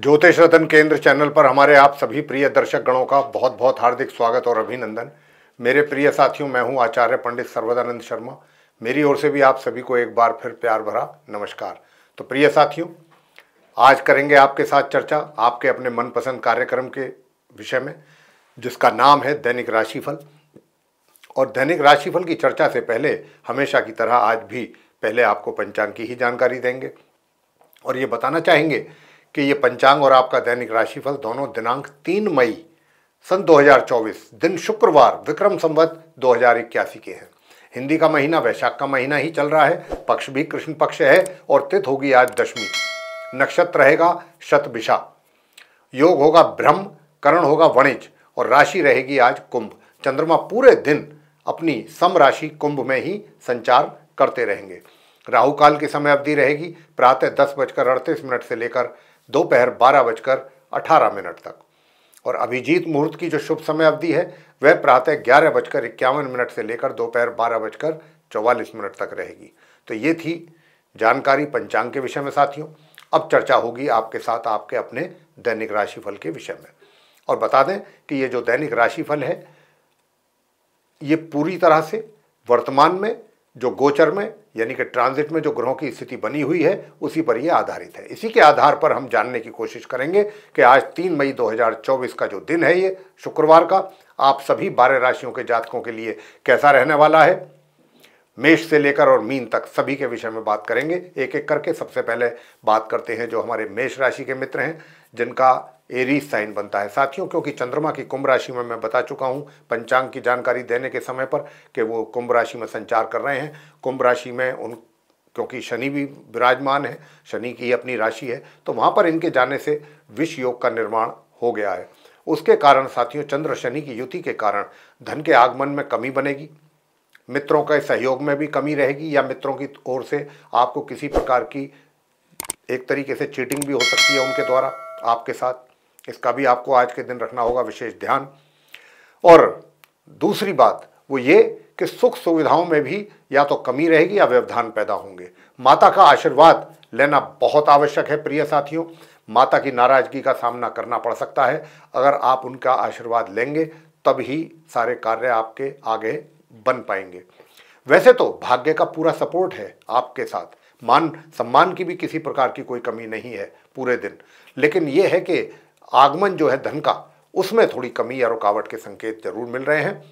ज्योतिष रतन केंद्र चैनल पर हमारे आप सभी प्रिय दर्शक गणों का बहुत बहुत हार्दिक स्वागत और अभिनंदन। मेरे प्रिय साथियों, मैं हूं आचार्य पंडित सर्वदानंद शर्मा। मेरी ओर से भी आप सभी को एक बार फिर प्यार भरा नमस्कार। तो प्रिय साथियों, आज करेंगे आपके साथ चर्चा आपके अपने मनपसंद कार्यक्रम के विषय में, जिसका नाम है दैनिक राशिफल। और दैनिक राशिफल की चर्चा से पहले हमेशा की तरह आज भी पहले आपको पंचांग की ही जानकारी देंगे और ये बताना चाहेंगे कि ये पंचांग और आपका दैनिक राशिफल दोनों दिनांक 3 मई सन 2024 दिन शुक्रवार विक्रम संवत 2081 के हैं। हिंदी का महीना वैशाख का महीना ही चल रहा है, पक्ष भी कृष्ण पक्ष है और तिथि होगी आज दशमी, नक्षत्र रहेगा शतभिषा, योग होगा ब्रह्म, करण होगा वणिज और राशि रहेगी आज कुंभ। चंद्रमा पूरे दिन अपनी सम राशि कुंभ में ही संचार करते रहेंगे। राहु काल की समय अवधि रहेगी प्रातः 10:38 से लेकर दोपहर 12:18 तक और अभिजीत मुहूर्त की जो शुभ समय अवधि है वह प्रातः 11:51 से लेकर दोपहर 12:44 तक रहेगी। तो ये थी जानकारी पंचांग के विषय में साथियों। अब चर्चा होगी आपके साथ आपके अपने दैनिक राशिफल के विषय में। और बता दें कि ये जो दैनिक राशिफल है ये पूरी तरह से वर्तमान में जो गोचर में यानी कि ट्रांजिट में जो ग्रहों की स्थिति बनी हुई है उसी पर यह आधारित है। इसी के आधार पर हम जानने की कोशिश करेंगे कि आज 3 मई 2024 का जो दिन है ये शुक्रवार का, आप सभी 12 राशियों के जातकों के लिए कैसा रहने वाला है। मेष से लेकर और मीन तक सभी के विषय में बात करेंगे एक एक करके। सबसे पहले बात करते हैं जो हमारे मेष राशि के मित्र हैं जिनका एरीज साइन बनता है साथियों, क्योंकि चंद्रमा की कुंभ राशि में मैं बता चुका हूं पंचांग की जानकारी देने के समय पर कि वो कुंभ राशि में संचार कर रहे हैं। कुंभ राशि में क्योंकि शनि भी विराजमान है, शनि की अपनी राशि है, तो वहां पर इनके जाने से विष योग का निर्माण हो गया है। उसके कारण साथियों चंद्र शनि की युति के कारण धन के आगमन में कमी बनेगी, मित्रों के सहयोग में भी कमी रहेगी या मित्रों की ओर से आपको किसी प्रकार की एक तरीके से चीटिंग भी हो सकती है उनके द्वारा आपके साथ। इसका भी आपको आज के दिन रखना होगा विशेष ध्यान। और दूसरी बात वो ये कि सुख सुविधाओं में भी या तो कमी रहेगी या व्यवधान पैदा होंगे। माता का आशीर्वाद लेना बहुत आवश्यक है प्रिय साथियों। माता की नाराजगी का सामना करना पड़ सकता है, अगर आप उनका आशीर्वाद लेंगे तब ही सारे कार्य आपके आगे बन पाएंगे। वैसे तो भाग्य का पूरा सपोर्ट है आपके साथ, मान सम्मान की भी किसी प्रकार की कोई कमी नहीं है पूरे दिन, लेकिन यह है कि आगमन जो है धन का उसमें थोड़ी कमी या रुकावट के संकेत जरूर मिल रहे हैं।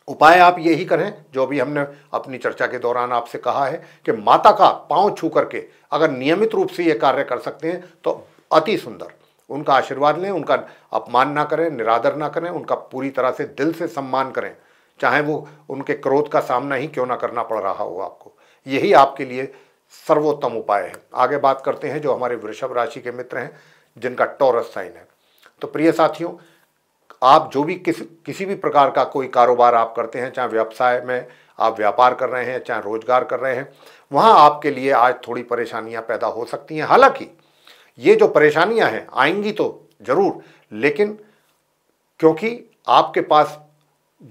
उपाय आप यही करें जो अभी हमने अपनी चर्चा के दौरान आपसे कहा है कि माता का पांव छू करके अगर नियमित रूप से ये कार्य कर सकते हैं तो अति सुंदर। उनका आशीर्वाद लें, उनका अपमान ना करें, निरादर ना करें, उनका पूरी तरह से दिल से सम्मान करें, चाहे वो उनके क्रोध का सामना ही क्यों ना करना पड़ रहा हो आपको। यही आपके लिए सर्वोत्तम उपाय है। आगे बात करते हैं जो हमारे वृषभ राशि के मित्र हैं जिनका टॉरस साइन है। तो प्रिय साथियों, आप जो भी किसी भी प्रकार का कोई कारोबार आप करते हैं, चाहे व्यवसाय में आप व्यापार कर रहे हैं, चाहे रोजगार कर रहे हैं, वहां आपके लिए आज थोड़ी परेशानियां पैदा हो सकती हैं। हालांकि ये जो परेशानियां हैं आएंगी तो जरूर, लेकिन क्योंकि आपके पास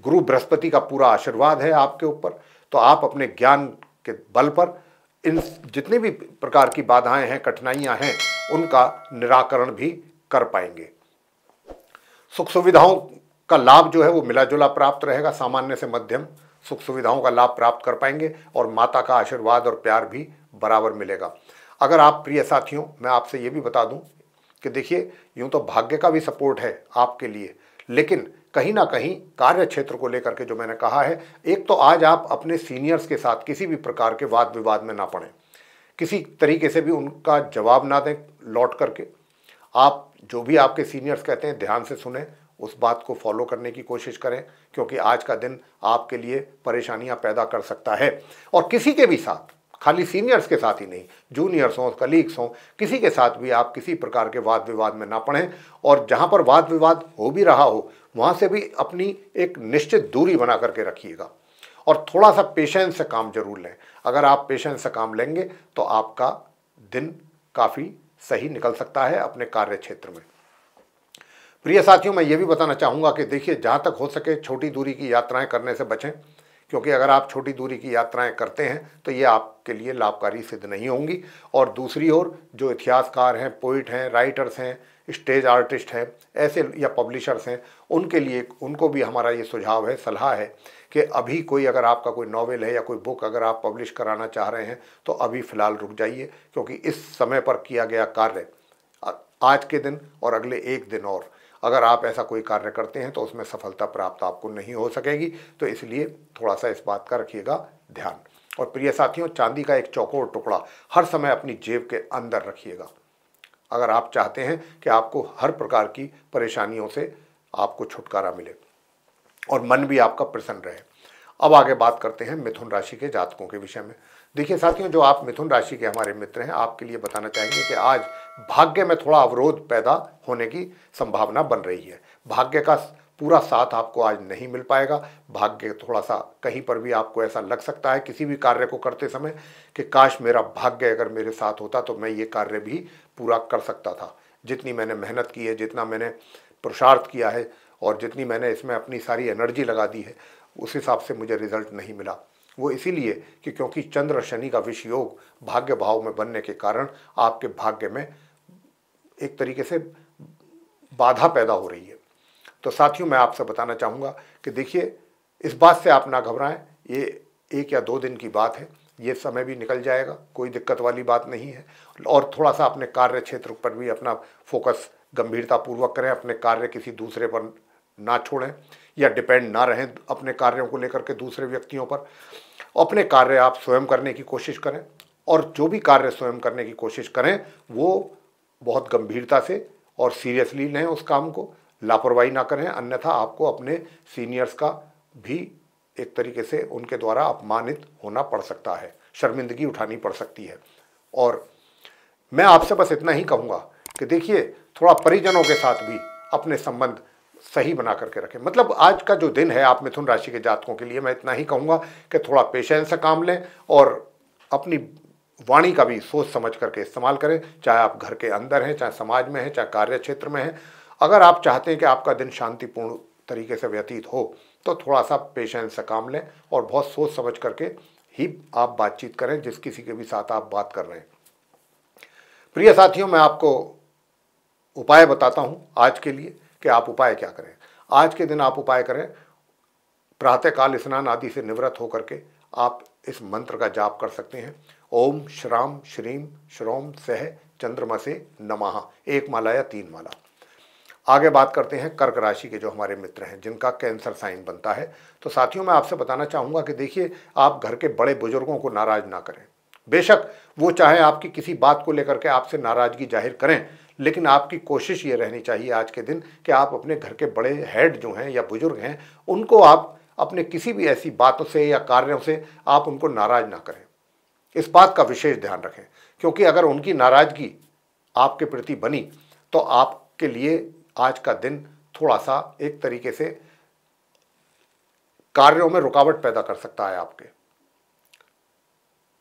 गुरु बृहस्पति का पूरा आशीर्वाद है आपके ऊपर, तो आप अपने ज्ञान के बल पर इन जितनी भी प्रकार की बाधाएं हैं, कठिनाइयां हैं, उनका निराकरण भी कर पाएंगे। सुख सुविधाओं का लाभ जो है वो मिला जुला प्राप्त रहेगा, सामान्य से मध्यम सुख सुविधाओं का लाभ प्राप्त कर पाएंगे और माता का आशीर्वाद और प्यार भी बराबर मिलेगा। अगर आप प्रिय साथियों, मैं आपसे ये भी बता दूं कि देखिए यूं तो भाग्य का भी सपोर्ट है आपके लिए, लेकिन कहीं ना कहीं कार्य क्षेत्र को लेकर के जो मैंने कहा है, एक तो आज आप अपने सीनियर्स के साथ किसी भी प्रकार के वाद विवाद में ना पड़ें, किसी तरीके से भी उनका जवाब ना दें लौट करके। आप जो भी आपके सीनियर्स कहते हैं ध्यान से सुने, उस बात को फॉलो करने की कोशिश करें, क्योंकि आज का दिन आपके लिए परेशानियां पैदा कर सकता है। और किसी के भी साथ, खाली सीनियर्स के साथ ही नहीं, जूनियर्स हों, कलीग्स हों, किसी के साथ भी आप किसी प्रकार के वाद विवाद में ना पड़ें। और जहां पर वाद विवाद हो भी रहा हो वहां से भी अपनी एक निश्चित दूरी बना करके रखिएगा और थोड़ा सा पेशेंस से काम जरूर लें। अगर आप पेशेंस से काम लेंगे तो आपका दिन काफ़ी सही निकल सकता है अपने कार्य क्षेत्र में। प्रिय साथियों, मैं ये भी बताना चाहूँगा कि देखिए जहाँ तक हो सके छोटी दूरी की यात्राएं करने से बचें, क्योंकि अगर आप छोटी दूरी की यात्राएं करते हैं तो ये आपके लिए लाभकारी सिद्ध नहीं होंगी। और दूसरी ओर जो इतिहासकार हैं, पोइट हैं, राइटर्स हैं, स्टेज आर्टिस्ट हैं, ऐसे या पब्लिशर्स हैं, उनके लिए उनको भी हमारा ये सुझाव है, सलाह है कि अभी कोई अगर आपका कोई नॉवेल है या कोई बुक अगर आप पब्लिश कराना चाह रहे हैं तो अभी फ़िलहाल रुक जाइए, क्योंकि इस समय पर किया गया कार्य आज के दिन और अगले एक दिन और अगर आप ऐसा कोई कार्य करते हैं तो उसमें सफलता प्राप्त आपको नहीं हो सकेगी। तो इसलिए थोड़ा सा इस बात का रखिएगा ध्यान। और प्रिय साथियों, चांदी का एक चौकोर टुकड़ा हर समय अपनी जेब के अंदर रखिएगा अगर आप चाहते हैं कि आपको हर प्रकार की परेशानियों से आपको छुटकारा मिले और मन भी आपका प्रसन्न रहे। अब आगे बात करते हैं मिथुन राशि के जातकों के विषय में। देखिए साथियों, जो आप मिथुन राशि के हमारे मित्र हैं, आपके लिए बताना चाहेंगे कि आज भाग्य में थोड़ा अवरोध पैदा होने की संभावना बन रही है। भाग्य का पूरा साथ आपको आज नहीं मिल पाएगा। भाग्य थोड़ा सा कहीं पर भी आपको ऐसा लग सकता है किसी भी कार्य को करते समय कि काश मेरा भाग्य अगर मेरे साथ होता तो मैं ये कार्य भी पूरा कर सकता था। जितनी मैंने मेहनत की है, जितना मैंने पुरुषार्थ किया है और जितनी मैंने इसमें अपनी सारी एनर्जी लगा दी है, उस हिसाब से मुझे रिजल्ट नहीं मिला। वो इसीलिए कि क्योंकि चंद्र शनि का विष योग भाग्य भाव में बनने के कारण आपके भाग्य में एक तरीके से बाधा पैदा हो रही है। तो साथियों, मैं आपसे बताना चाहूँगा कि देखिए, इस बात से आप ना घबराएं। ये 1 या 2 दिन की बात है, ये समय भी निकल जाएगा, कोई दिक्कत वाली बात नहीं है। और थोड़ा सा अपने कार्य क्षेत्र पर भी अपना फोकस गंभीरतापूर्वक करें, अपने कार्य किसी दूसरे पर ना छोड़ें या डिपेंड ना रहें अपने कार्यों को लेकर के दूसरे व्यक्तियों पर। अपने कार्य आप स्वयं करने की कोशिश करें और जो भी कार्य स्वयं करने की कोशिश करें वो बहुत गंभीरता से और सीरियसली लें उस काम को, लापरवाही ना करें, अन्यथा आपको अपने सीनियर्स का भी एक तरीके से उनके द्वारा अपमानित होना पड़ सकता है, शर्मिंदगी उठानी पड़ सकती है। और मैं आपसे बस इतना ही कहूँगा कि देखिए, थोड़ा परिजनों के साथ भी अपने संबंध सही बना करके रखें। मतलब आज का जो दिन है आप मिथुन राशि के जातकों के लिए मैं इतना ही कहूँगा कि थोड़ा पेशेंस से काम लें और अपनी वाणी का भी सोच समझ करके इस्तेमाल करें, चाहे आप घर के अंदर हैं, चाहे समाज में हैं, चाहे कार्य क्षेत्र में हैं। अगर आप चाहते हैं कि आपका दिन शांतिपूर्ण तरीके से व्यतीत हो तो थोड़ा सा पेशेंस से काम लें और बहुत सोच समझ करके ही आप बातचीत करें जिस किसी के भी साथ आप बात कर रहे हैं। प्रिय साथियों, मैं आपको उपाय बताता हूँ आज के लिए कि आप उपाय क्या करें। आज के दिन आप उपाय करें, प्रातःकाल स्नान आदि से निवृत्त होकर के आप इस मंत्र का जाप कर सकते हैं। ओम श्राम श्रीम श्रोम सह चंद्रमसे नमः, 1 माला या 3 माला। आगे बात करते हैं कर्क राशि के जो हमारे मित्र हैं जिनका कैंसर साइन बनता है। तो साथियों, मैं आपसे बताना चाहूँगा कि देखिए, आप घर के बड़े बुजुर्गों को नाराज़ ना करें। बेशक वो चाहे आपकी किसी बात को लेकर के आपसे नाराज़गी जाहिर करें, लेकिन आपकी कोशिश ये रहनी चाहिए आज के दिन कि आप अपने घर के बड़े हेड जो हैं या बुजुर्ग हैं उनको आप अपने किसी भी ऐसी बातों से या कार्यों से आप उनको नाराज़ ना करें। इस बात का विशेष ध्यान रखें, क्योंकि अगर उनकी नाराज़गी आपके प्रति बनी तो आपके लिए आज का दिन थोड़ा सा एक तरीके से कार्यों में रुकावट पैदा कर सकता है आपके।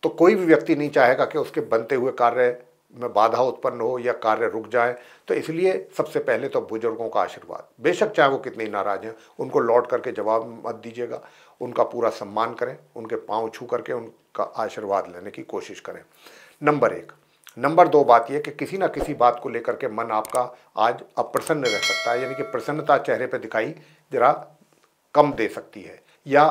तो कोई भी व्यक्ति नहीं चाहेगा कि उसके बनते हुए कार्य में बाधा उत्पन्न हो या कार्य रुक जाए। तो इसलिए सबसे पहले तो बुजुर्गों का आशीर्वाद, बेशक चाहे वो कितने नाराज हैं, उनको लौट करके जवाब मत दीजिएगा, उनका पूरा सम्मान करें, उनके पांव छू करके उनका आशीर्वाद लेने की कोशिश करें। नंबर 1। नंबर 2 बात यह कि किसी ना किसी बात को लेकर के मन आपका आज अप्रसन्न रह सकता है, यानी कि प्रसन्नता चेहरे पर दिखाई जरा कम दे सकती है या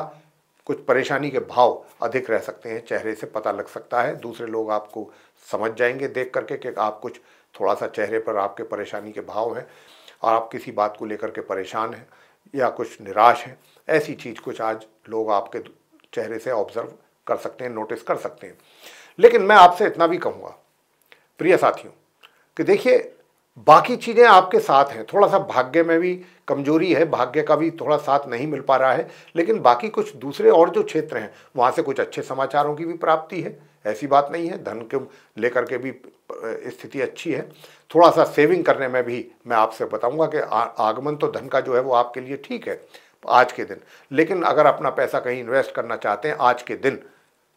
कुछ परेशानी के भाव अधिक रह सकते हैं, चेहरे से पता लग सकता है। दूसरे लोग आपको समझ जाएंगे देख करके कि आप कुछ थोड़ा सा चेहरे पर आपके परेशानी के भाव हैं और आप किसी बात को लेकर के परेशान हैं या कुछ निराश हैं। ऐसी चीज़ कुछ आज लोग आपके चेहरे से ऑब्जर्व कर सकते हैं, नोटिस कर सकते हैं। लेकिन मैं आपसे इतना भी कहूँगा प्रिय साथियों कि देखिए, बाकी चीज़ें आपके साथ हैं। थोड़ा सा भाग्य में भी कमजोरी है, भाग्य का भी थोड़ा साथ नहीं मिल पा रहा है, लेकिन बाकी कुछ दूसरे और जो क्षेत्र हैं वहाँ से कुछ अच्छे समाचारों की भी प्राप्ति है, ऐसी बात नहीं है। धन को लेकर के भी स्थिति अच्छी है। थोड़ा सा सेविंग करने में भी मैं आपसे बताऊंगा कि आगमन तो धन का जो है वो आपके लिए ठीक है आज के दिन, लेकिन अगर अपना पैसा कहीं इन्वेस्ट करना चाहते हैं आज के दिन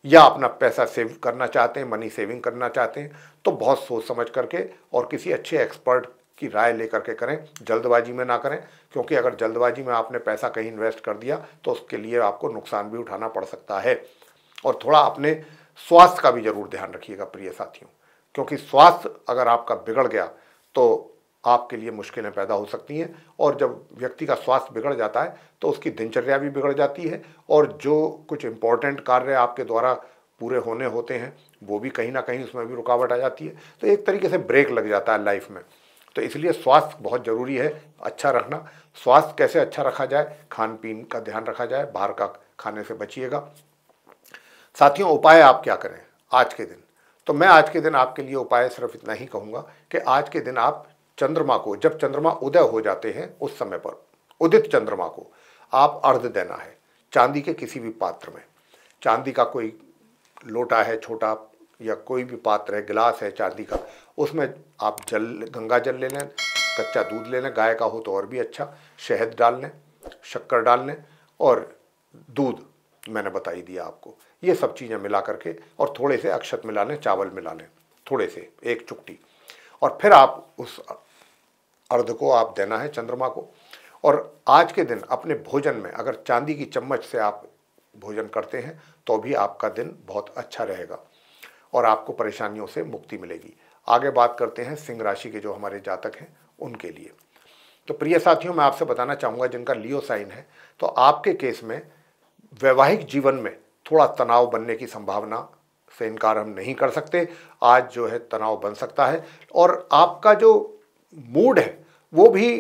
या अपना पैसा सेव करना चाहते हैं, मनी सेविंग करना चाहते हैं, तो बहुत सोच समझ करके और किसी अच्छे एक्सपर्ट की राय लेकर के करें, जल्दबाजी में ना करें, क्योंकि अगर जल्दबाजी में आपने पैसा कहीं इन्वेस्ट कर दिया तो उसके लिए आपको नुकसान भी उठाना पड़ सकता है। और थोड़ा अपने स्वास्थ्य का भी जरूर ध्यान रखिएगा प्रिय साथियों, क्योंकि स्वास्थ्य अगर आपका बिगड़ गया तो आपके लिए मुश्किलें पैदा हो सकती हैं। और जब व्यक्ति का स्वास्थ्य बिगड़ जाता है तो उसकी दिनचर्या भी बिगड़ जाती है, और जो कुछ इंपॉर्टेंट कार्य आपके द्वारा पूरे होने होते हैं वो भी कहीं ना कहीं उसमें भी रुकावट आ जाती है। तो एक तरीके से ब्रेक लग जाता है लाइफ में। तो इसलिए स्वास्थ्य बहुत ज़रूरी है अच्छा रखना। स्वास्थ्य कैसे अच्छा रखा जाए, खान पीन का ध्यान रखा जाए, बाहर का खाने से बचिएगा। साथियों, उपाय आप क्या करें आज के दिन? तो मैं आज के दिन आपके लिए उपाय सिर्फ इतना ही कहूँगा कि आज के दिन आप चंद्रमा को, जब चंद्रमा उदय हो जाते हैं उस समय पर उदित चंद्रमा को आप अर्घ्य देना है चांदी के किसी भी पात्र में। चांदी का कोई लोटा है छोटा, या कोई भी पात्र है, गिलास है चांदी का, उसमें आप जल, गंगा जल ले लें, कच्चा दूध ले लें, गाय का हो तो और भी अच्छा, शहद डाल लें, शक्कर डाल लें, और दूध मैंने बता ही दिया आपको। ये सब चीज़ें मिला करके और थोड़े से अक्षत मिला लें, चावल मिला लें थोड़े से, एक चुटकी, और फिर आप उस अर्घ्य को आप देना है चंद्रमा को। और आज के दिन अपने भोजन में अगर चांदी की चम्मच से आप भोजन करते हैं तो भी आपका दिन बहुत अच्छा रहेगा और आपको परेशानियों से मुक्ति मिलेगी। आगे बात करते हैं सिंह राशि के जो हमारे जातक हैं उनके लिए। तो प्रिय साथियों, मैं आपसे बताना चाहूँगा जिनका लियो साइन है, तो आपके केस में वैवाहिक जीवन में थोड़ा तनाव बनने की संभावना से इनकार हम नहीं कर सकते। आज जो है तनाव बन सकता है, और आपका जो मूड है वो भी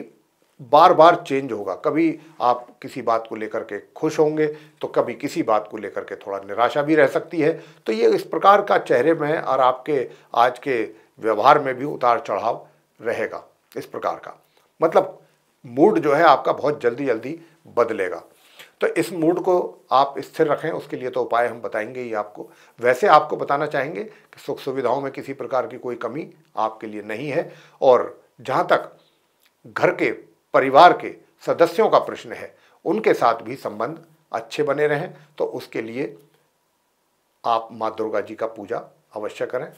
बार बार चेंज होगा। कभी आप किसी बात को लेकर के खुश होंगे तो कभी किसी बात को लेकर के थोड़ा निराशा भी रह सकती है। तो ये इस प्रकार का चेहरे में और आपके आज के व्यवहार में भी उतार चढ़ाव रहेगा। इस प्रकार का मतलब मूड जो है आपका बहुत जल्दी जल्दी बदलेगा। तो इस मूड को आप स्थिर रखें, उसके लिए तो उपाय हम बताएंगे ही आपको। वैसे आपको बताना चाहेंगे कि सुख सुविधाओं में किसी प्रकार की कोई कमी आपके लिए नहीं है, और जहाँ तक घर के परिवार के सदस्यों का प्रश्न है उनके साथ भी संबंध अच्छे बने रहें, तो उसके लिए आप माँ दुर्गा जी का पूजा अवश्य करें।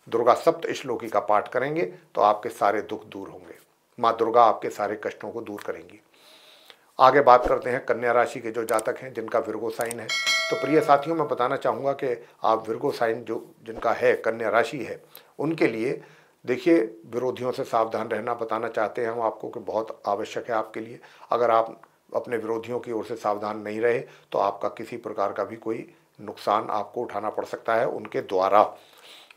दुर्गा सप्तश्लोकी का पाठ करेंगे तो आपके सारे दुख दूर होंगे। माँ दुर्गा आपके सारे कष्टों को दूर करेंगी। आगे बात करते हैं कन्या राशि के जो जातक हैं जिनका विर्गो साइन है। तो प्रिय साथियों, मैं बताना चाहूँगा कि आप विर्गो साइन जो जिनका है, कन्या राशि है, उनके लिए देखिए विरोधियों से सावधान रहना बताना चाहते हैं हम आपको कि बहुत आवश्यक है आपके लिए। अगर आप अपने विरोधियों की ओर से सावधान नहीं रहे तो आपका किसी प्रकार का भी कोई नुकसान आपको उठाना पड़ सकता है उनके द्वारा।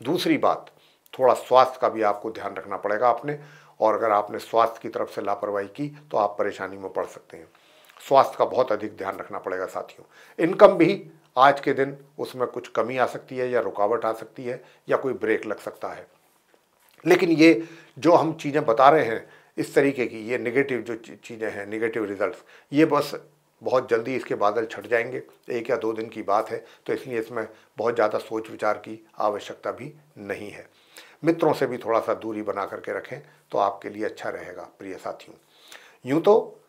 दूसरी बात, थोड़ा स्वास्थ्य का भी आपको ध्यान रखना पड़ेगा आपने, और अगर आपने स्वास्थ्य की तरफ से लापरवाही की तो आप परेशानी में पड़ सकते हैं। स्वास्थ्य का बहुत अधिक ध्यान रखना पड़ेगा साथियों। इनकम भी आज के दिन उसमें कुछ कमी आ सकती है, या रुकावट आ सकती है, या कोई ब्रेक लग सकता है। लेकिन ये जो हम चीज़ें बता रहे हैं इस तरीके की, ये नेगेटिव जो चीज़ें हैं, नेगेटिव रिजल्ट्स, ये बस बहुत जल्दी इसके बादल छट जाएंगे, 1 या 2 दिन की बात है। तो इसलिए इसमें बहुत ज़्यादा सोच विचार की आवश्यकता भी नहीं है। मित्रों से भी थोड़ा सा दूरी बना करके रखें तो आपके लिए अच्छा रहेगा प्रिय साथियों। यूँ तो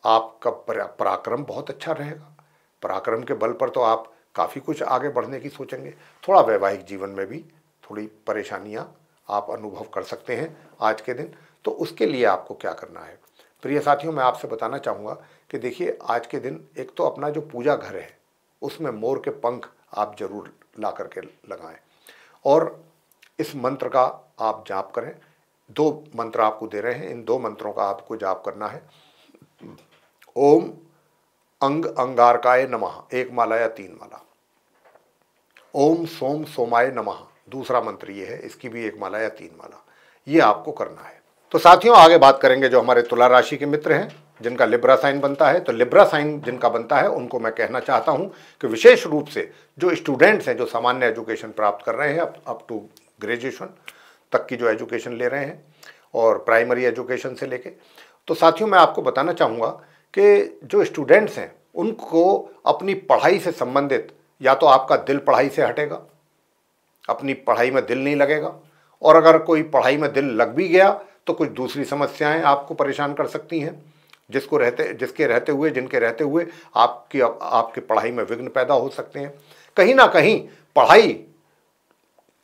आपका पराक्रम बहुत अच्छा रहेगा। पराक्रम के बल पर तो आप काफ़ी कुछ आगे बढ़ने की सोचेंगे। थोड़ा वैवाहिक जीवन में भी थोड़ी परेशानियाँ आप अनुभव कर सकते हैं आज के दिन। तो उसके लिए आपको क्या करना है प्रिय साथियों, मैं आपसे बताना चाहूँगा कि देखिए आज के दिन एक तो अपना जो पूजा घर है उसमें मोर के पंख आप जरूर ला करके लगाएं, और इस मंत्र का आप जाप करें। 2 मंत्र आपको दे रहे हैं, इन 2 मंत्रों का आपको जाप करना है। ओम अंग अंगारकाय नमः 1 माला या 3 माला। ओम सोम सोमाय नमः दूसरा मंत्र ये है, इसकी भी 1 माला या 3 माला, ये आपको करना है। तो साथियों, आगे बात करेंगे जो हमारे तुला राशि के मित्र हैं जिनका लिब्रा साइन बनता है। तो लिब्रा साइन जिनका बनता है उनको मैं कहना चाहता हूं कि विशेष रूप से जो स्टूडेंट्स हैं, जो सामान्य एजुकेशन प्राप्त कर रहे हैं, अप टू ग्रेजुएशन तक की जो एजुकेशन ले रहे हैं, और प्राइमरी एजुकेशन से लेके, तो साथियों मैं आपको बताना चाहूँगा कि जो स्टूडेंट्स हैं उनको अपनी पढ़ाई से संबंधित, या तो आपका दिल पढ़ाई से हटेगा, अपनी पढ़ाई में दिल नहीं लगेगा, और अगर कोई पढ़ाई में दिल लग भी गया तो कुछ दूसरी समस्याएं आपको परेशान कर सकती हैं, जिनके रहते हुए आपकी पढ़ाई में विघ्न पैदा हो सकते हैं। कहीं ना कहीं पढ़ाई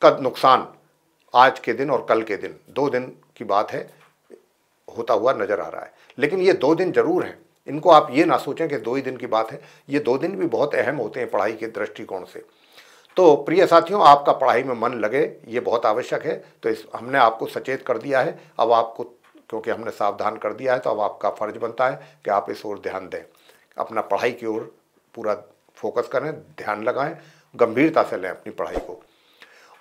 का नुकसान आज के दिन और कल के दिन, 2 दिन की बात है, होता हुआ नजर आ रहा है। लेकिन ये 2 दिन जरूर हैं, इनको आप ये ना सोचें कि 2 ही दिन की बात है, ये 2 दिन भी बहुत अहम होते हैं पढ़ाई के दृष्टिकोण से। तो प्रिय साथियों, आपका पढ़ाई में मन लगे ये बहुत आवश्यक है। तो हमने आपको सचेत कर दिया है, अब आपको, क्योंकि हमने सावधान कर दिया है, तो अब आपका फर्ज बनता है कि आप इस ओर ध्यान दें, अपना पढ़ाई की ओर पूरा फोकस करें, ध्यान लगाएं, गंभीरता से लें अपनी पढ़ाई को।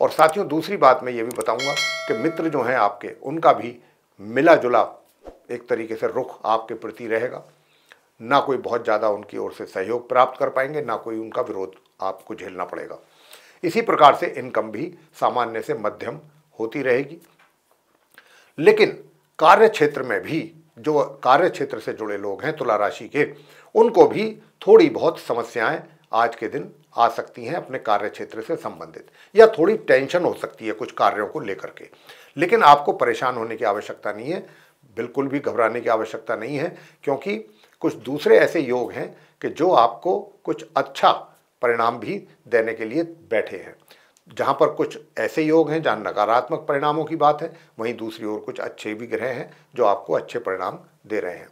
और साथियों, दूसरी बात मैं ये भी बताऊंगा कि मित्र जो हैं आपके, उनका भी मिला जुला एक तरीके से रुख आपके प्रति रहेगा। ना कोई बहुत ज़्यादा उनकी ओर से सहयोग प्राप्त कर पाएंगे, ना कोई उनका विरोध आपको झेलना पड़ेगा। इसी प्रकार से इनकम भी सामान्य से मध्यम होती रहेगी। लेकिन कार्य क्षेत्र में भी, जो कार्य क्षेत्र से जुड़े लोग हैं तुला राशि के, उनको भी थोड़ी बहुत समस्याएं आज के दिन आ सकती हैं अपने कार्य क्षेत्र से संबंधित, या थोड़ी टेंशन हो सकती है कुछ कार्यों को लेकर के। लेकिन आपको परेशान होने की आवश्यकता नहीं है, बिल्कुल भी घबराने की आवश्यकता नहीं है, क्योंकि कुछ दूसरे ऐसे योग हैं कि जो आपको कुछ अच्छा परिणाम भी देने के लिए बैठे हैं। जहाँ पर कुछ ऐसे योग हैं जहाँ नकारात्मक परिणामों की बात है, वहीं दूसरी ओर कुछ अच्छे भी ग्रह हैं जो आपको अच्छे परिणाम दे रहे हैं।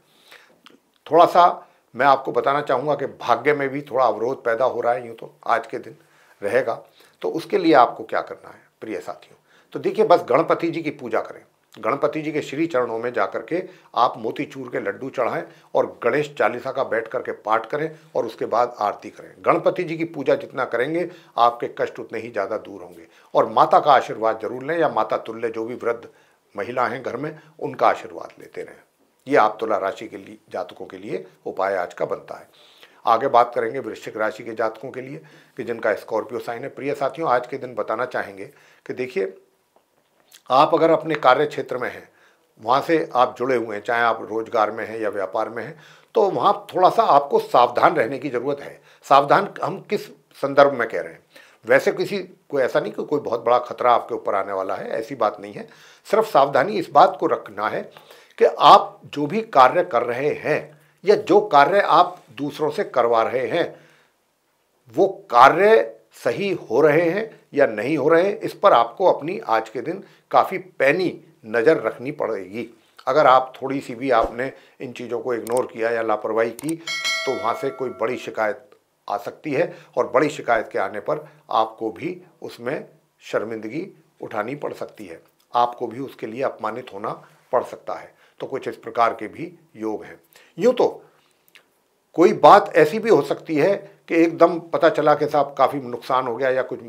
थोड़ा सा मैं आपको बताना चाहूँगा कि भाग्य में भी थोड़ा अवरोध पैदा हो रहा है, यूँ तो आज के दिन रहेगा। तो उसके लिए आपको क्या करना है प्रिय साथियों? तो देखिए, बस गणपति जी की पूजा करें। गणपति जी के श्री चरणों में जाकर के आप मोतीचूर के लड्डू चढ़ाएं और गणेश चालीसा का बैठ करके पाठ करें और उसके बाद आरती करें। गणपति जी की पूजा जितना करेंगे आपके कष्ट उतने ही ज़्यादा दूर होंगे। और माता का आशीर्वाद जरूर लें, या माता तुल्य जो भी वृद्ध महिला हैं घर में, उनका आशीर्वाद लेते रहें। ये आप तुला राशि के लिए जातकों के लिए उपाय आज का बनता है। आगे बात करेंगे वृश्चिक राशि के जातकों के लिए कि जिनका स्कॉर्पियो साइन है। प्रिय साथियों, आज के दिन बताना चाहेंगे कि देखिए, आप अगर अपने कार्य क्षेत्र में हैं, वहाँ से आप जुड़े हुए हैं, चाहे आप रोजगार में हैं या व्यापार में हैं, तो वहाँ थोड़ा सा आपको सावधान रहने की ज़रूरत है। सावधान हम किस संदर्भ में कह रहे हैं? वैसे किसी को ऐसा नहीं कि कोई बहुत बड़ा खतरा आपके ऊपर आने वाला है, ऐसी बात नहीं है। सिर्फ सावधानी इस बात को रखना है कि आप जो भी कार्य कर रहे हैं या जो कार्य आप दूसरों से करवा रहे हैं, वो कार्य सही हो रहे हैं या नहीं हो रहे हैं, इस पर आपको अपनी आज के दिन काफ़ी पैनी नज़र रखनी पड़ेगी। अगर आप थोड़ी सी भी आपने इन चीज़ों को इग्नोर किया या लापरवाही की, तो वहाँ से कोई बड़ी शिकायत आ सकती है, और बड़ी शिकायत के आने पर आपको भी उसमें शर्मिंदगी उठानी पड़ सकती है, आपको भी उसके लिए अपमानित होना पड़ सकता है। तो कुछ इस प्रकार के भी योग हैं। यूँ तो कोई बात ऐसी भी हो सकती है कि एकदम पता चला कि साहब काफ़ी नुकसान हो गया या कुछ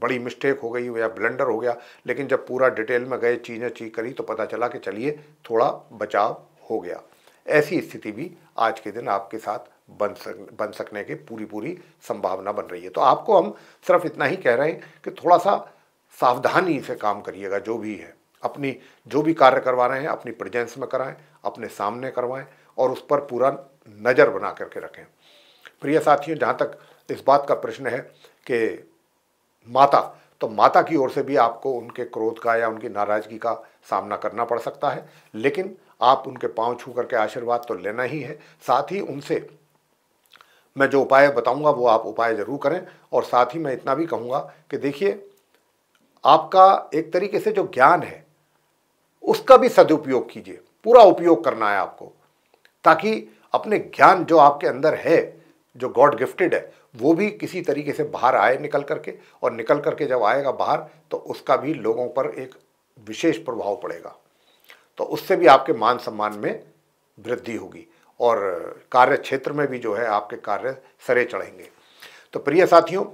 बड़ी मिस्टेक हो गई या ब्लंडर हो गया, लेकिन जब पूरा डिटेल में गए, चीज़ें चीक करी, तो पता चला कि चलिए थोड़ा बचाव हो गया। ऐसी स्थिति भी आज के दिन आपके साथ बन सकने की पूरी संभावना बन रही है। तो आपको हम सिर्फ इतना ही कह रहे हैं कि थोड़ा सा सावधानी से काम करिएगा। जो भी है, अपनी जो भी कार्य करवा रहे हैं अपनी प्रेजेंस में कराएं, अपने सामने करवाएं और उस पर पूरा नज़र बना करके रखें। प्रिय साथियों, जहाँ तक इस बात का प्रश्न है कि माता, तो माता की ओर से भी आपको उनके क्रोध का या उनकी नाराज़गी का सामना करना पड़ सकता है, लेकिन आप उनके पांव छू करके आशीर्वाद तो लेना ही है। साथ ही उनसे मैं जो उपाय बताऊंगा वो आप उपाय ज़रूर करें। और साथ ही मैं इतना भी कहूँगा कि देखिए, आपका एक तरीके से जो ज्ञान है उसका भी सदुपयोग कीजिए, पूरा उपयोग करना है आपको, ताकि अपने ज्ञान जो आपके अंदर है, जो गॉड गिफ्टेड है, वो भी किसी तरीके से बाहर आए निकल करके, और निकल करके जब आएगा बाहर तो उसका भी लोगों पर एक विशेष प्रभाव पड़ेगा। तो उससे भी आपके मान सम्मान में वृद्धि होगी और कार्य क्षेत्र में भी जो है आपके कार्य सरे चढ़ेंगे। तो प्रिय साथियों,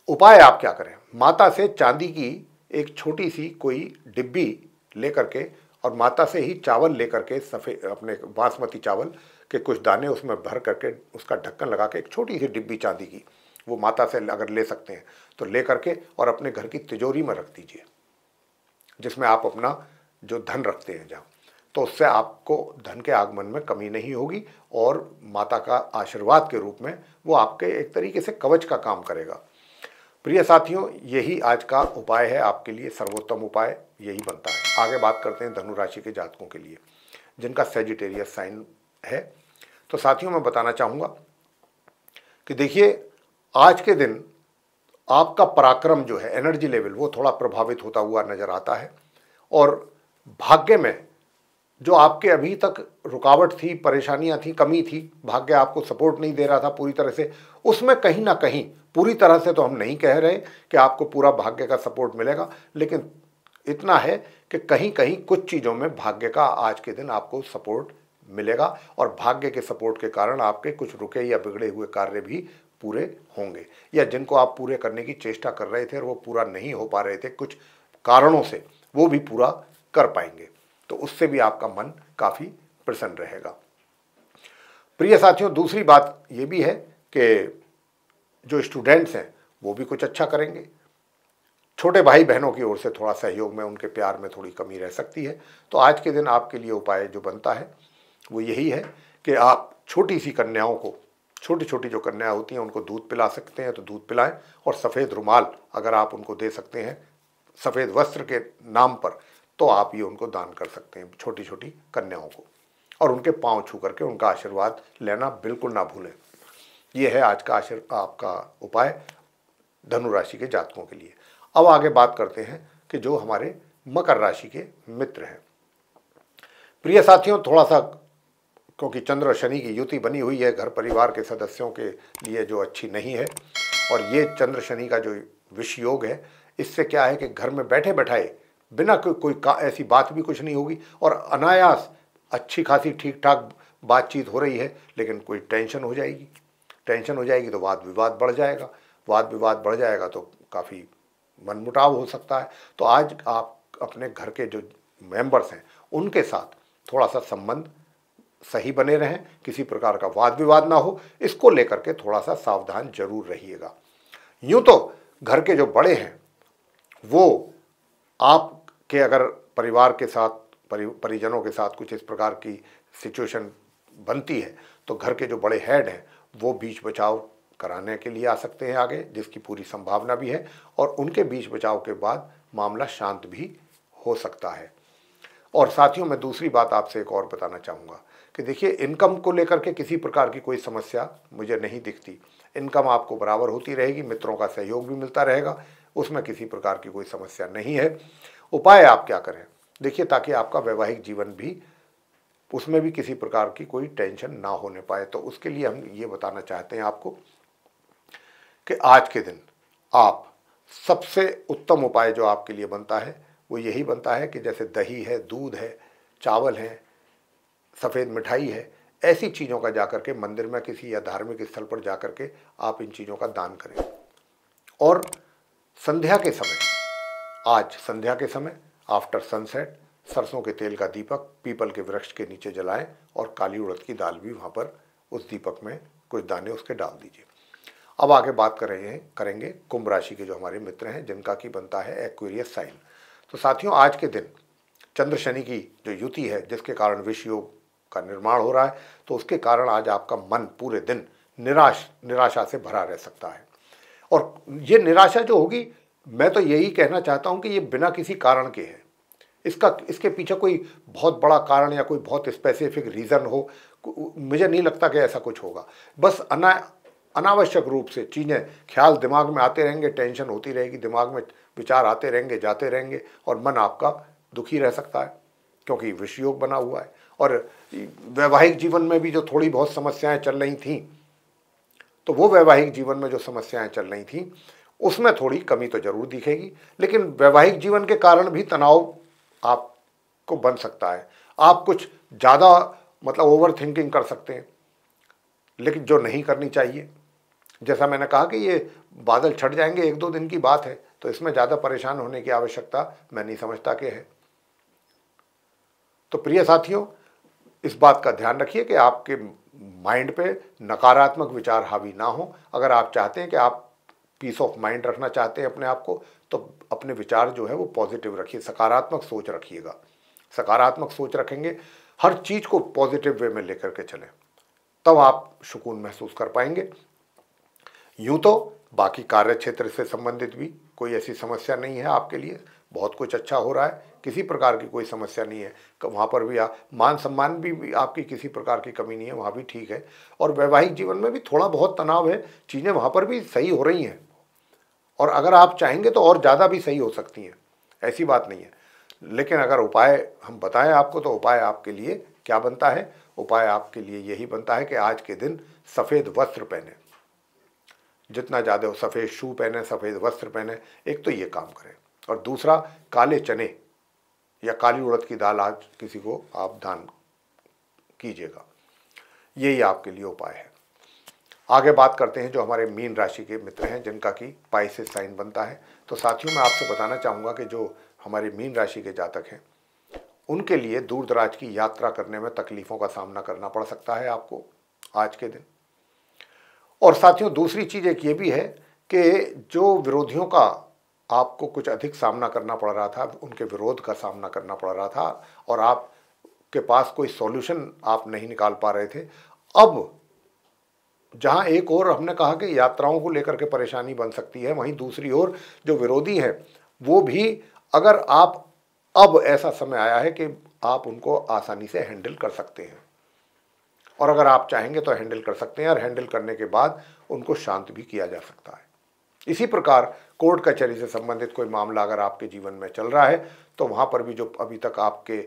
उपाय आप क्या करें? माता से चांदी की एक छोटी सी कोई डिब्बी लेकर के, और माता से ही चावल लेकर के, सफ़ेद अपने बासमती चावल के कुछ दाने उसमें भर करके, उसका ढक्कन लगा के, एक छोटी सी डिब्बी चांदी की, वो माता से अगर ले सकते हैं तो ले करके और अपने घर की तिजोरी में रख दीजिए, जिसमें आप अपना जो धन रखते हैं जहाँ, तो उससे आपको धन के आगमन में कमी नहीं होगी और माता का आशीर्वाद के रूप में वो आपके एक तरीके से कवच का काम करेगा। प्रिय साथियों, यही आज का उपाय है, आपके लिए सर्वोत्तम उपाय यही बनता है। आगे बात करते हैं धनु राशि के जातकों के लिए जिनका सेजिटेरियस साइन है। तो साथियों, मैं बताना चाहूँगा कि देखिए, आज के दिन आपका पराक्रम जो है, एनर्जी लेवल, वो थोड़ा प्रभावित होता हुआ नज़र आता है। और भाग्य में जो आपके अभी तक रुकावट थी, परेशानियां थी, कमी थी, भाग्य आपको सपोर्ट नहीं दे रहा था पूरी तरह से, उसमें कहीं ना कहीं, पूरी तरह से तो हम नहीं कह रहे कि आपको पूरा भाग्य का सपोर्ट मिलेगा, लेकिन इतना है कि कहीं कहीं कुछ चीज़ों में भाग्य का आज के दिन आपको सपोर्ट मिलेगा और भाग्य के सपोर्ट के कारण आपके कुछ रुके या बिगड़े हुए कार्य भी पूरे होंगे, या जिनको आप पूरे करने की चेष्टा कर रहे थे और वो पूरा नहीं हो पा रहे थे कुछ कारणों से, वो भी पूरा कर पाएंगे। तो उससे भी आपका मन काफ़ी प्रसन्न रहेगा। प्रिय साथियों, दूसरी बात ये भी है कि जो स्टूडेंट्स हैं वो भी कुछ अच्छा करेंगे। छोटे भाई बहनों की ओर से थोड़ा सहयोग में, उनके प्यार में थोड़ी कमी रह सकती है। तो आज के दिन आपके लिए उपाय जो बनता है वो यही है कि आप छोटी सी कन्याओं को, छोटी छोटी जो कन्याएं होती हैं उनको दूध पिला सकते हैं तो दूध पिलाएं, और सफ़ेद रुमाल अगर आप उनको दे सकते हैं सफ़ेद वस्त्र के नाम पर, तो आप ये उनको दान कर सकते हैं छोटी छोटी कन्याओं को, और उनके पांव छू करके उनका आशीर्वाद लेना बिल्कुल ना भूलें। ये है आज का आपका उपाय धनु राशि के जातकों के लिए। अब आगे बात करते हैं कि जो हमारे मकर राशि के मित्र हैं। प्रिय साथियों, थोड़ा सा क्योंकि चंद्र और शनि की युति बनी हुई है, घर परिवार के सदस्यों के लिए जो अच्छी नहीं है, और ये चंद्र शनि का जो विष योग है, इससे क्या है कि घर में बैठे बैठाए बिना कोई ऐसी बात भी कुछ नहीं होगी, और अनायास अच्छी खासी ठीक ठाक बातचीत हो रही है, लेकिन कोई टेंशन हो जाएगी। टेंशन हो जाएगी तो वाद विवाद बढ़ जाएगा, वाद विवाद बढ़ जाएगा तो काफ़ी मनमुटाव हो सकता है। तो आज आप अपने घर के जो मेंबर्स हैं उनके साथ थोड़ा सा संबंध सही बने रहें, किसी प्रकार का वाद विवाद ना हो, इसको लेकर के थोड़ा सा सावधान जरूर रहिएगा। यूँ तो घर के जो बड़े हैं वो आपके अगर परिवार के साथ, परिजनों के साथ कुछ इस प्रकार की सिचुएशन बनती है तो घर के जो बड़े हेड हैं वो बीच बचाव कराने के लिए आ सकते हैं आगे, जिसकी पूरी संभावना भी है, और उनके बीच बचाव के बाद मामला शांत भी हो सकता है। और साथियों, मैं दूसरी बात आपसे एक और बताना चाहूँगा कि देखिए, इनकम को लेकर के किसी प्रकार की कोई समस्या मुझे नहीं दिखती। इनकम आपको बराबर होती रहेगी, मित्रों का सहयोग भी मिलता रहेगा, उसमें किसी प्रकार की कोई समस्या नहीं है। उपाय आप क्या करें देखिए, ताकि आपका वैवाहिक जीवन भी, उसमें भी किसी प्रकार की कोई टेंशन ना होने पाए। तो उसके लिए हम ये बताना चाहते हैं आपको कि आज के दिन आप, सबसे उत्तम उपाय जो आपके लिए बनता है वो यही बनता है कि जैसे दही है, दूध है, चावल है, सफ़ेद मिठाई है, ऐसी चीज़ों का जाकर के मंदिर में किसी या धार्मिक स्थल पर जाकर के आप इन चीज़ों का दान करें। और संध्या के समय, आज संध्या के समय आफ्टर सनसेट, सरसों के तेल का दीपक पीपल के वृक्ष के नीचे जलाएं, और काली उड़द की दाल भी वहाँ पर उस दीपक में कुछ दाने उसके डाल दीजिए। अब आगे बात करेंगे कुंभ राशि के जो हमारे मित्र हैं, जिनका की बनता है एक्वेरियस साइन। तो साथियों, आज के दिन चंद्र शनि की जो युति है, जिसके कारण विष योग का निर्माण हो रहा है, तो उसके कारण आज आपका मन पूरे दिन निराशा से भरा रह सकता है। और ये निराशा जो होगी, मैं तो यही कहना चाहता हूँ कि ये बिना किसी कारण के है। इसके पीछे कोई बहुत बड़ा कारण या कोई बहुत स्पेसिफिक रीज़न हो, मुझे नहीं लगता कि ऐसा कुछ होगा। बस अनावश्यक रूप से चीज़ें, ख्याल दिमाग में आते रहेंगे, टेंशन होती रहेगी, दिमाग में विचार आते रहेंगे, जाते रहेंगे, और मन आपका दुखी रह सकता है, क्योंकि विष योग बना हुआ है। और वैवाहिक जीवन में भी जो थोड़ी बहुत समस्याएं चल रही थीं, तो वो वैवाहिक जीवन में जो समस्याएं चल रही थीं उसमें थोड़ी कमी तो जरूर दिखेगी, लेकिन वैवाहिक जीवन के कारण भी तनाव आपको बन सकता है। आप कुछ ज़्यादा ओवर थिंकिंग कर सकते हैं, लेकिन जो नहीं करनी चाहिए। जैसा मैंने कहा कि ये बादल छट जाएंगे, 1-2 दिन की बात है, तो इसमें ज़्यादा परेशान होने की आवश्यकता मैं नहीं समझता कि है। तो प्रिय साथियों, इस बात का ध्यान रखिए कि आपके माइंड पे नकारात्मक विचार हावी ना हो। अगर आप चाहते हैं कि आप पीस ऑफ माइंड रखना चाहते हैं अपने आप को, तो अपने विचार जो है वो पॉजिटिव रखिए, सकारात्मक सोच रखिएगा। सकारात्मक सोच रखेंगे, हर चीज़ को पॉजिटिव वे में लेकर के चलें, तब आप सुकून महसूस कर पाएंगे। यूँ तो बाकी कार्य क्षेत्र से संबंधित भी कोई ऐसी समस्या नहीं है आपके लिए, बहुत कुछ अच्छा हो रहा है, किसी प्रकार की कोई समस्या नहीं है। वहाँ पर भी मान सम्मान भी आपकी किसी प्रकार की कमी नहीं है, वहाँ भी ठीक है। और वैवाहिक जीवन में भी थोड़ा बहुत तनाव है, चीज़ें वहाँ पर भी सही हो रही हैं, और अगर आप चाहेंगे तो और ज़्यादा भी सही हो सकती हैं, ऐसी बात नहीं है। लेकिन अगर उपाय हम बताएं आपको तो उपाय आपके लिए क्या बनता है? उपाय आपके लिए यही बनता है कि आज के दिन सफ़ेद वस्त्र पहने, जितना ज़्यादा हो सफ़ेद शू पहने, सफ़ेद वस्त्र पहने। एक तो ये काम करें, और दूसरा काले चने या काली उड़द की दाल आज किसी को आप दान कीजिएगा। यही आपके लिए उपाय है। आगे बात करते हैं जो हमारे मीन राशि के मित्र हैं जिनका कि पाइसेस साइन बनता है। तो साथियों, मैं आपसे बताना चाहूँगा कि जो हमारे मीन राशि के जातक हैं उनके लिए दूर दराज की यात्रा करने में तकलीफ़ों का सामना करना पड़ सकता है आपको आज के दिन। और साथियों, दूसरी चीज़ एक ये भी है कि जो विरोधियों का आपको कुछ अधिक सामना करना पड़ रहा था, उनके विरोध का सामना करना पड़ रहा था और आपके पास कोई सॉल्यूशन आप नहीं निकाल पा रहे थे, अब जहां एक ओर हमने कहा कि यात्राओं को लेकर के परेशानी बन सकती है, वहीं दूसरी ओर जो विरोधी हैं वो भी, अगर आप, अब ऐसा समय आया है कि आप उनको आसानी से हैंडल कर सकते हैं, और अगर आप चाहेंगे तो हैंडल कर सकते हैं, और हैंडल करने के बाद उनको शांत भी किया जा सकता है। इसी प्रकार कोर्ट कचहरी से संबंधित कोई मामला अगर आपके जीवन में चल रहा है तो वहाँ पर भी जो अभी तक आपके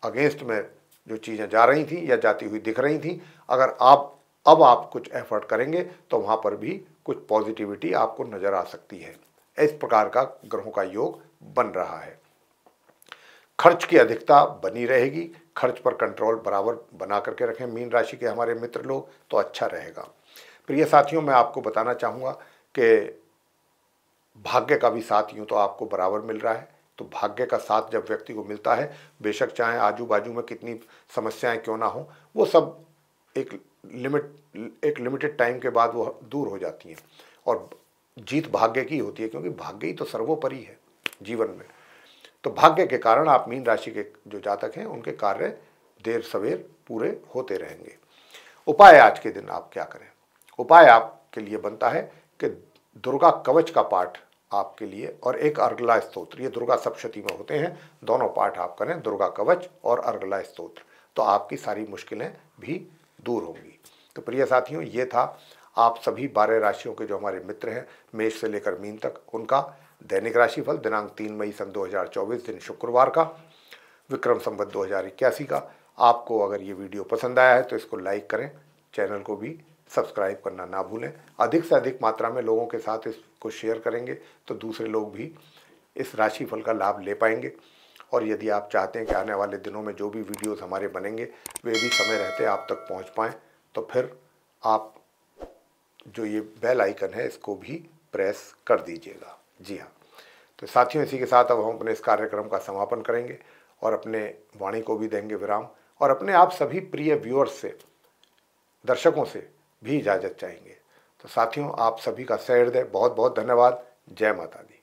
अगेंस्ट में जो चीज़ें जा रही थी या जाती हुई दिख रही थी, अगर आप कुछ एफर्ट करेंगे तो वहाँ पर भी कुछ पॉजिटिविटी आपको नज़र आ सकती है। इस प्रकार का ग्रहों का योग बन रहा है। खर्च की अधिकता बनी रहेगी, खर्च पर कंट्रोल बराबर बना करके रखें मीन राशि के हमारे मित्र लोग, तो अच्छा रहेगा। प्रिय साथियों, मैं आपको बताना चाहूँगा कि भाग्य का भी साथ यूँ तो आपको बराबर मिल रहा है। तो भाग्य का साथ जब व्यक्ति को मिलता है, बेशक चाहे आजू बाजू में कितनी समस्याएं क्यों ना हो, वो सब एक लिमिटेड टाइम के बाद वो दूर हो जाती हैं, और जीत भाग्य की होती है, क्योंकि भाग्य ही तो सर्वोपरि है जीवन में। तो भाग्य के कारण आप मीन राशि के जो जातक हैं उनके कार्य देर सवेर पूरे होते रहेंगे। उपाय आज के दिन आप क्या करें? उपाय आपके लिए बनता है कि दुर्गा कवच का पाठ आपके लिए, और एक अर्गला स्तोत्र, ये दुर्गा सप्तशती में होते हैं, दोनों पाठ आप करें, दुर्गा कवच और अर्गला स्तोत्र, तो आपकी सारी मुश्किलें भी दूर होंगी। तो प्रिय साथियों, ये था आप सभी 12 राशियों के जो हमारे मित्र हैं मेष से लेकर मीन तक, उनका दैनिक राशिफल दिनांक 3 मई सन 2024 दिन शुक्रवार का, विक्रम संवत 2081 का। आपको अगर ये वीडियो पसंद आया है तो इसको लाइक करें, चैनल को भी सब्सक्राइब करना ना भूलें। अधिक से अधिक मात्रा में लोगों के साथ इसको शेयर करेंगे तो दूसरे लोग भी इस राशिफल का लाभ ले पाएंगे। और यदि आप चाहते हैं कि आने वाले दिनों में जो भी वीडियोस हमारे बनेंगे वे भी समय रहते आप तक पहुंच पाएँ, तो फिर आप जो ये बेल आइकन है इसको भी प्रेस कर दीजिएगा। जी हाँ, तो साथियों, इसी के साथ अब हम अपने इस कार्यक्रम का समापन करेंगे और अपने वाणी को भी देंगे विराम, और अपने आप सभी प्रिय व्यूअर्स से, दर्शकों से भी इजाज़त चाहेंगे। तो साथियों, आप सभी का सहृदय बहुत बहुत धन्यवाद। जय माता दी।